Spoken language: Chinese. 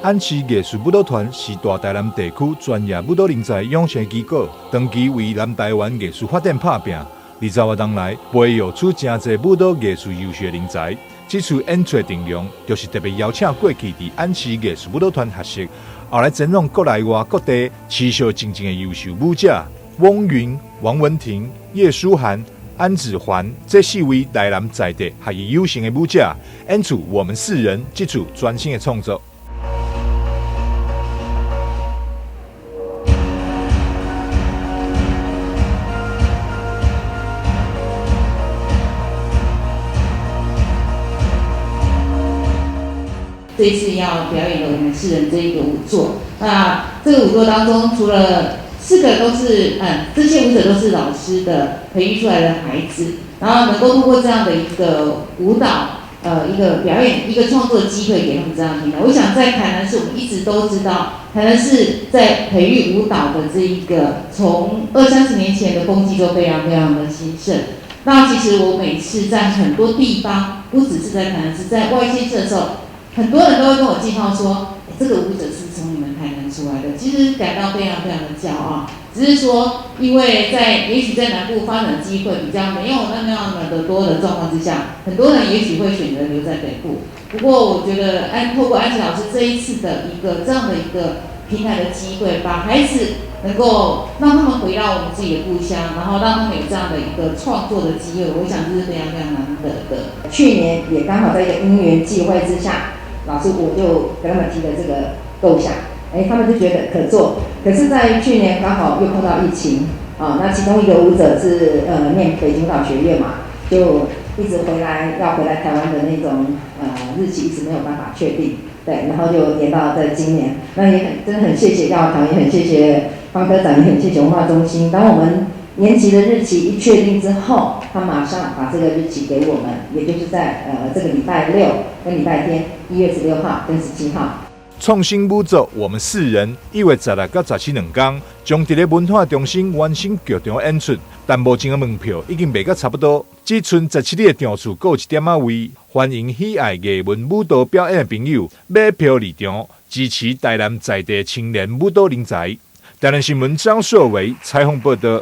安市艺术舞蹈团是大台南地区专业舞蹈人才养成机构，长期为南台湾艺术发展打拼。20多年来，培育出真侪舞蹈艺术优秀人才。这次演出阵容就是特别邀请过去伫安市艺术舞蹈团学习，后来前往国内外各地持续精进的优秀舞者，汪云、王文婷、叶舒涵、安子环这4位台南在地学业有成的舞者，演出《我们4人》这次全新的创作。这一次要表演的我们4人这一个舞作，那这个舞作当中，除了4个都是这些舞者都是老师的培育出来的孩子，然后能够通过这样的一个舞蹈，一个表演、一个创作的机会给他们这样听到。我想在台南市，我们一直都知道，台南市在培育舞蹈的这一个，从20-30年前的风气就非常非常的兴盛。那其实我每次在很多地方，不只是在台南市，在外县市的时候。很多人都会跟我介绍说，这个舞者是从你们台南出来的，其实感到非常非常的骄傲。只是说，因为也许在南部发展机会比较没有那样的多的状况之下，很多人也许会选择留在北部。不过，我觉得透过安琪老师这一次的这样的一个平台的机会，把孩子能够让他们回到我们自己的故乡，然后让他们有这样的一个创作的机会，我想这是非常非常难得的。去年也刚好在一个因缘际会之下。老师，我就跟他们提了这个构想，他们就觉得可做。可是，在去年刚好又碰到疫情，那其中一个舞者是念北京舞蹈学院嘛，就一直要回来台湾的那种日期一直没有办法确定，对，然后就延到在今年。那也真的很谢谢耀堂，也很谢谢方科长，也很谢谢文化中心。当我们年期的日期一确定之后，他马上把这个日期给我们，也就是在这个礼拜6跟礼拜天，1月16号跟17号。创新舞作《我们4人》1月16到17两天，将伫咧文化中心完成剧场演出，但目前的门票已经卖到差不多，只剩17日的场次还有1点仔位。欢迎喜爱艺文舞蹈表演的朋友买票入场，支持台南在地青年舞蹈人才。台南新闻张硕维采访报道。